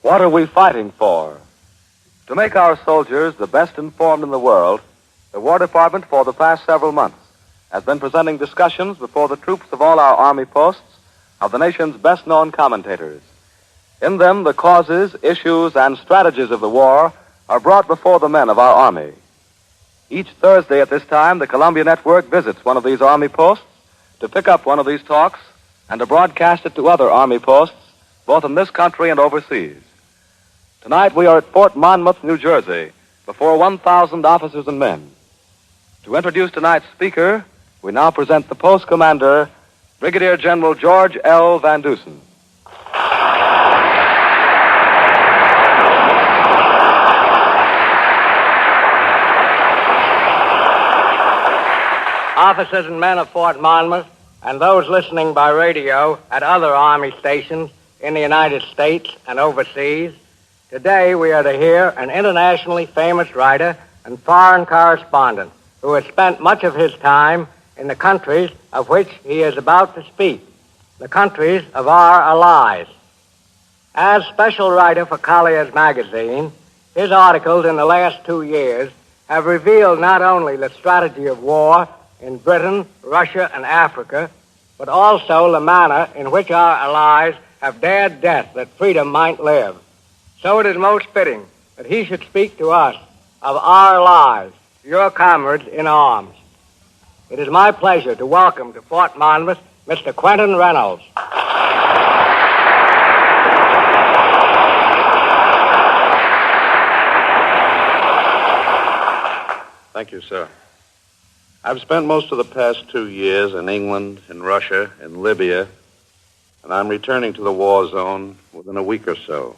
What are we fighting for? To make our soldiers the best informed in the world, the War Department for the past several months has been presenting discussions before the troops of all our Army posts of the nation's best-known commentators. In them, the causes, issues, and strategies of the war are brought before the men of our Army. Each Thursday at this time, the Columbia Network visits one of these Army posts to pick up one of these talks and to broadcast it to other Army posts, both in this country and overseas. Tonight, we are at Fort Monmouth, New Jersey, before 1,000 officers and men. To introduce tonight's speaker, we now present the post commander, Brigadier General George L. Van Dusen. Officers and men of Fort Monmouth, and those listening by radio at other Army stations in the United States and overseas, today we are to hear an internationally famous writer and foreign correspondent who has spent much of his time in the countries of which he is about to speak, the countries of our allies. As special writer for Collier's magazine, his articles in the last 2 years have revealed not only the strategy of war in Britain, Russia, and Africa, but also the manner in which our allies have dared death that freedom might live. So it is most fitting that he should speak to us of our lives, your comrades in arms. It is my pleasure to welcome to Fort Monmouth Mr. Quentin Reynolds. Thank you, sir. I've spent most of the past 2 years in England, in Russia, in Libya, and I'm returning to the war zone within a week or so.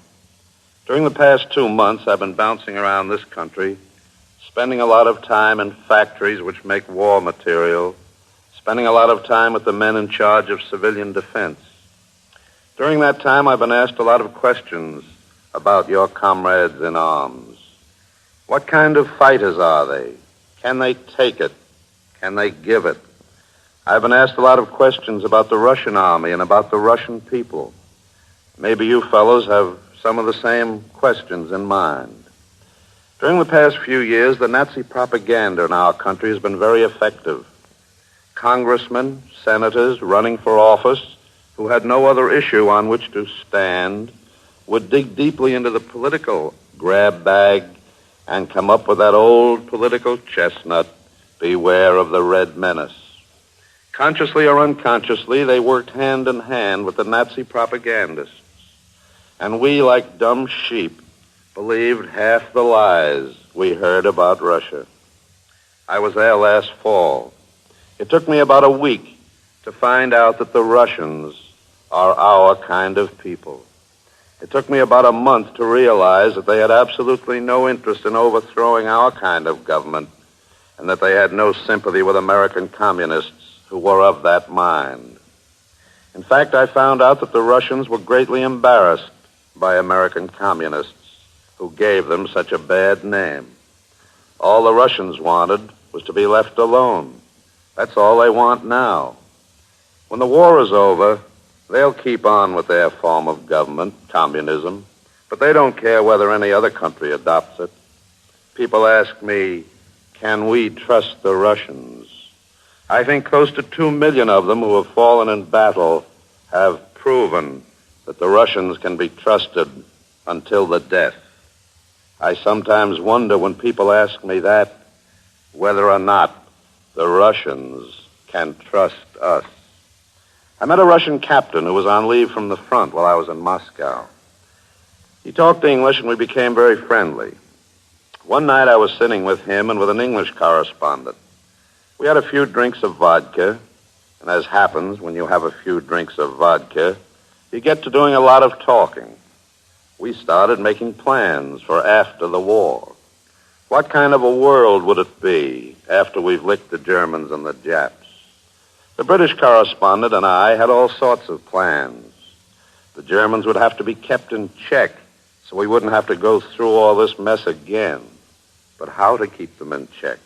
During the past 2 months, I've been bouncing around this country, spending a lot of time in factories which make war material, spending a lot of time with the men in charge of civilian defense. During that time, I've been asked a lot of questions about your comrades in arms. What kind of fighters are they? Can they take it? Can they give it? I've been asked a lot of questions about the Russian army and about the Russian people. Maybe you fellows have some of the same questions in mind. During the past few years, the Nazi propaganda in our country has been very effective. Congressmen, senators running for office who had no other issue on which to stand would dig deeply into the political grab bag and come up with that old political chestnut, beware of the Red Menace. Consciously or unconsciously, they worked hand in hand with the Nazi propagandists. And we, like dumb sheep, believed half the lies we heard about Russia. I was there last fall. It took me about a week to find out that the Russians are our kind of people. It took me about a month to realize that they had absolutely no interest in overthrowing our kind of government, and that they had no sympathy with American communists who were of that mind. In fact, I found out that the Russians were greatly embarrassed by American communists who gave them such a bad name. All the Russians wanted was to be left alone. That's all they want now. When the war is over, they'll keep on with their form of government, communism, but they don't care whether any other country adopts it. People ask me, can we trust the Russians? I think close to 2 million of them who have fallen in battle have proven that the Russians can be trusted until the death. I sometimes wonder when people ask me that, whether or not the Russians can trust us. I met a Russian captain who was on leave from the front while I was in Moscow. He talked English and we became very friendly. One night I was sitting with him and with an English correspondent. We had a few drinks of vodka, and as happens when you have a few drinks of vodka, you get to doing a lot of talking. We started making plans for after the war. What kind of a world would it be after we've licked the Germans and the Japs? The British correspondent and I had all sorts of plans. The Germans would have to be kept in check so we wouldn't have to go through all this mess again. But how to keep them in check?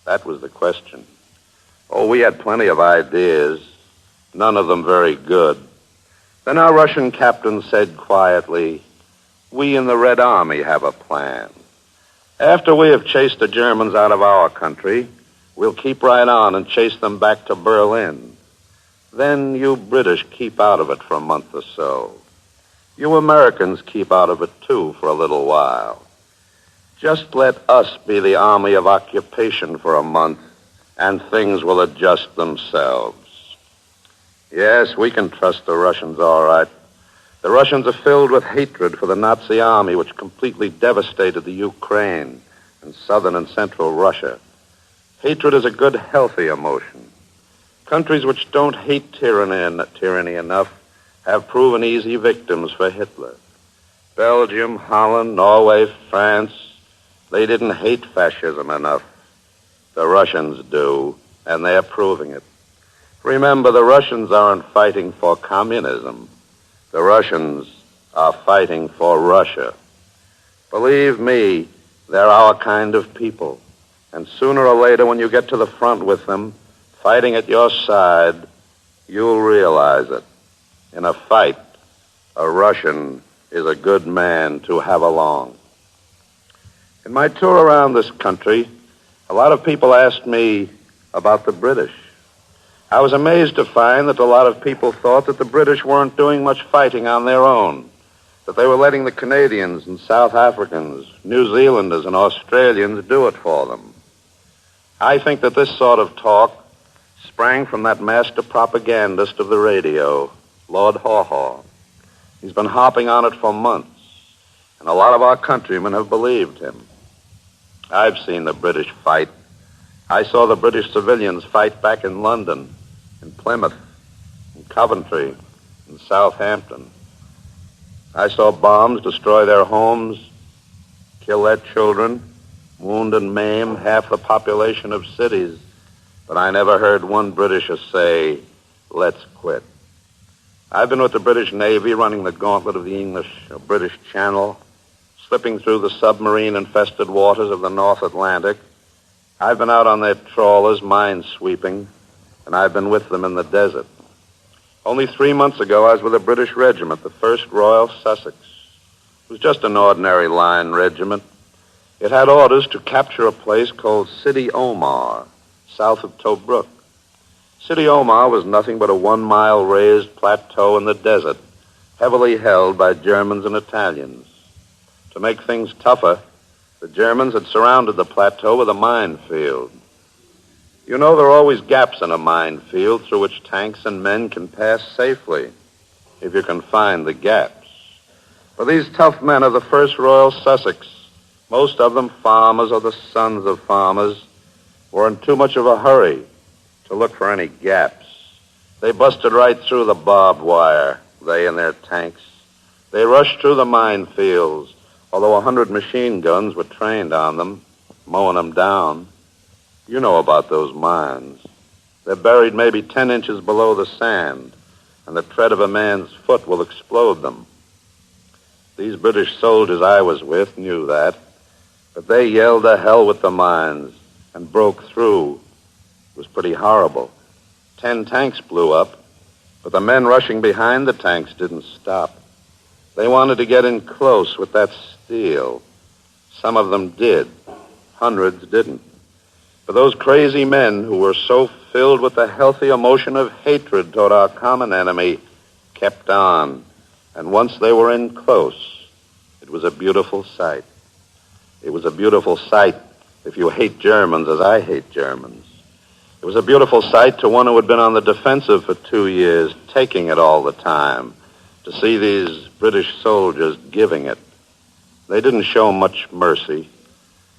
That was the question. Oh, we had plenty of ideas, none of them very good. Then our Russian captain said quietly, We in the Red Army have a plan. After we have chased the Germans out of our country, we'll keep right on and chase them back to Berlin. Then you British keep out of it for a month or so. You Americans keep out of it, too, for a little while. Just let us be the army of occupation for a month, and things will adjust themselves. Yes, we can trust the Russians all right. The Russians are filled with hatred for the Nazi army, which completely devastated the Ukraine and southern and central Russia. Hatred is a good, healthy emotion. Countries which don't hate tyranny enough have proven easy victims for Hitler. Belgium, Holland, Norway, France, they didn't hate fascism enough. The Russians do, and they're proving it. Remember, the Russians aren't fighting for communism. The Russians are fighting for Russia. Believe me, they're our kind of people. And sooner or later, when you get to the front with them, fighting at your side, you'll realize it. In a fight, a Russian is a good man to have along. In my tour around this country, a lot of people asked me about the British. I was amazed to find that a lot of people thought that the British weren't doing much fighting on their own, that they were letting the Canadians and South Africans, New Zealanders and Australians do it for them. I think that this sort of talk sprang from that master propagandist of the radio, Lord Haw-Haw. He's been harping on it for months, and a lot of our countrymen have believed him. I've seen the British fight. I saw the British civilians fight back in London, in Plymouth, in Coventry, in Southampton. I saw bombs destroy their homes, kill their children, wound and maim half the population of cities. But I never heard one Britisher say, let's quit. I've been with the British Navy running the gauntlet of the English or British Channel, slipping through the submarine-infested waters of the North Atlantic. I've been out on their trawlers, mine-sweeping, and I've been with them in the desert. Only 3 months ago, I was with a British regiment, the 1st Royal Sussex. It was just an ordinary line regiment. It had orders to capture a place called Sidi Omar, south of Tobruk. Sidi Omar was nothing but a 1-mile raised plateau in the desert, heavily held by Germans and Italians. To make things tougher, the Germans had surrounded the plateau with a minefield. You know, there are always gaps in a minefield through which tanks and men can pass safely, if you can find the gaps. But these tough men of the 1st Royal Sussex, most of them farmers or the sons of farmers, were in too much of a hurry to look for any gaps. They busted right through the barbed wire, they and their tanks. They rushed through the minefields, although 100 machine guns were trained on them, mowing them down. You know about those mines. They're buried maybe 10 inches below the sand, and the tread of a man's foot will explode them. These British soldiers I was with knew that, but they yelled to hell with the mines and broke through. It was pretty horrible. 10 tanks blew up, but the men rushing behind the tanks didn't stop. They wanted to get in close with that steel. Some of them did. Hundreds didn't. But those crazy men who were so filled with the healthy emotion of hatred toward our common enemy kept on. And once they were in close, it was a beautiful sight. It was a beautiful sight if you hate Germans as I hate Germans. It was a beautiful sight to one who had been on the defensive for 2 years, taking it all the time, to see these British soldiers giving it. They didn't show much mercy.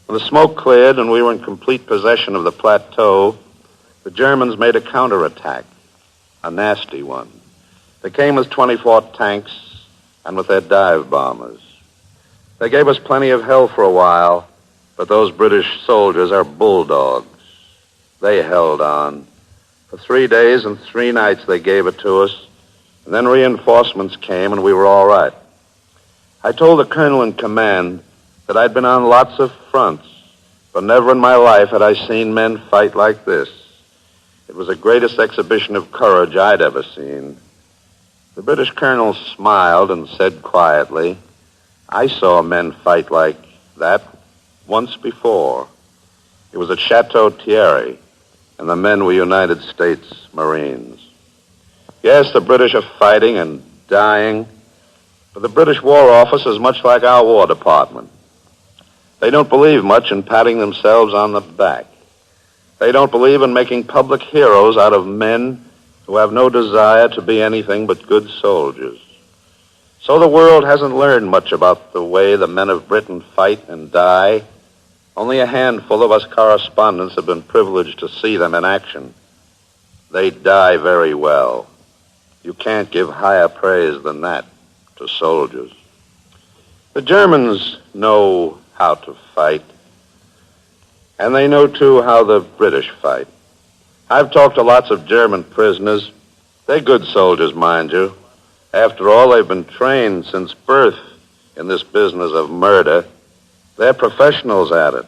When the smoke cleared and we were in complete possession of the plateau, the Germans made a counterattack, a nasty one. They came with 24 tanks and with their dive bombers. They gave us plenty of hell for a while, but those British soldiers are bulldogs. They held on. For 3 days and 3 nights they gave it to us, and then reinforcements came and we were all right. I told the colonel in command that I'd been on lots of fronts, but never in my life had I seen men fight like this. It was the greatest exhibition of courage I'd ever seen. The British colonel smiled and said quietly, I saw men fight like that once before. It was at Chateau Thierry, and the men were United States Marines. Yes, the British are fighting and dying, but the British War Office is much like our War Department. They don't believe much in patting themselves on the back. They don't believe in making public heroes out of men who have no desire to be anything but good soldiers. So the world hasn't learned much about the way the men of Britain fight and die. Only a handful of us correspondents have been privileged to see them in action. They die very well. You can't give higher praise than that to soldiers. The Germans know how to fight, and they know, too, how the British fight. I've talked to lots of German prisoners. They're good soldiers, mind you. After all, they've been trained since birth in this business of murder. They're professionals at it.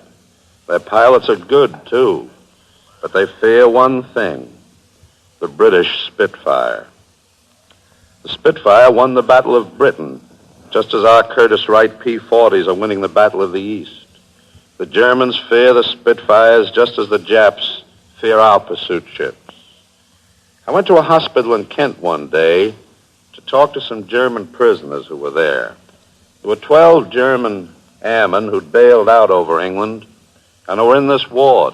Their pilots are good, too. But they fear one thing, the British Spitfire. The Spitfire won the Battle of Britain, just as our Curtiss Wright P-40s are winning the Battle of the East. The Germans fear the Spitfires just as the Japs fear our pursuit ships. I went to a hospital in Kent one day to talk to some German prisoners who were there. There were 12 German airmen who'd bailed out over England and who were in this ward.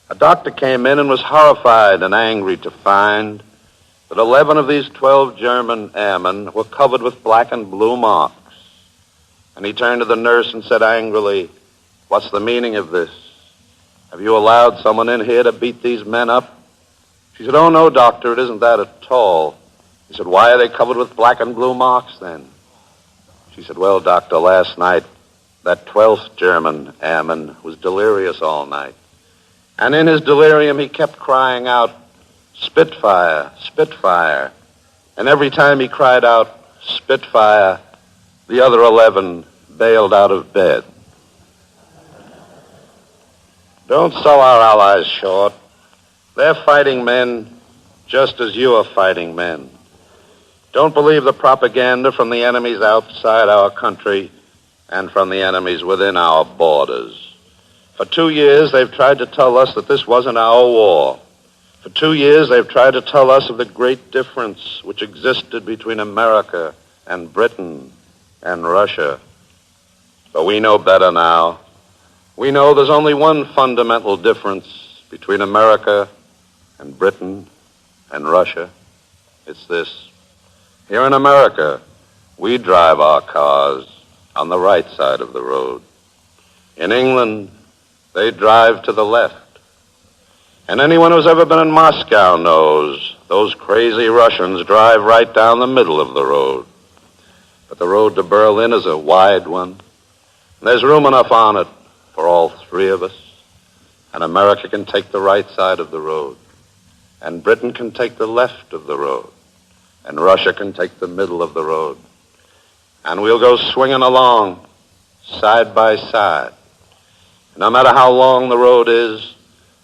A doctor came in and was horrified and angry to find that 11 of these 12 German airmen were covered with black and blue marks. And he turned to the nurse and said angrily, "What's the meaning of this? Have you allowed someone in here to beat these men up?" She said, "Oh, no, doctor, it isn't that at all." He said, "Why are they covered with black and blue marks then?" She said, "Well, doctor, last night, that 12th German airman was delirious all night. And in his delirium, he kept crying out, 'Spitfire, Spitfire.' And every time he cried out, 'Spitfire,' the other 11 bailed out of bed." Don't sell our allies short. They're fighting men just as you are fighting men. Don't believe the propaganda from the enemies outside our country and from the enemies within our borders. For 2 years, they've tried to tell us that this wasn't our war. For 2 years, they've tried to tell us of the great difference which existed between America and Britain and Russia. But we know better now. We know there's only one fundamental difference between America and Britain and Russia. It's this. Here in America, we drive our cars on the right side of the road. In England, they drive to the left. And anyone who's ever been in Moscow knows those crazy Russians drive right down the middle of the road. But the road to Berlin is a wide one. And there's room enough on it for all three of us. And America can take the right side of the road. And Britain can take the left of the road. And Russia can take the middle of the road. And we'll go swinging along, side by side. No matter how long the road is,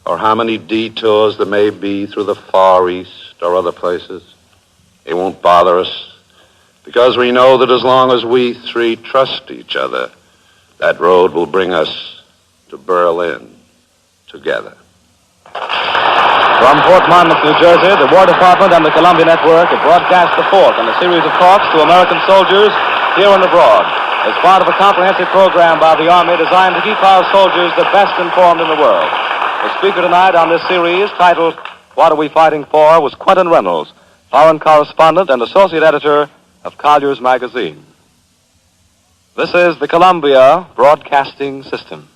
or how many detours there may be through the Far East or other places, it won't bother us, because we know that as long as we three trust each other, that road will bring us to Berlin together. From Fort Monmouth, New Jersey, the War Department and the Columbia Network have broadcast the fourth in a series of talks to American soldiers here and abroad as part of a comprehensive program by the Army designed to keep our soldiers the best informed in the world. The speaker tonight on this series, titled "What Are We Fighting For?" was Quentin Reynolds, foreign correspondent and associate editor of Collier's Magazine. This is the Columbia Broadcasting System.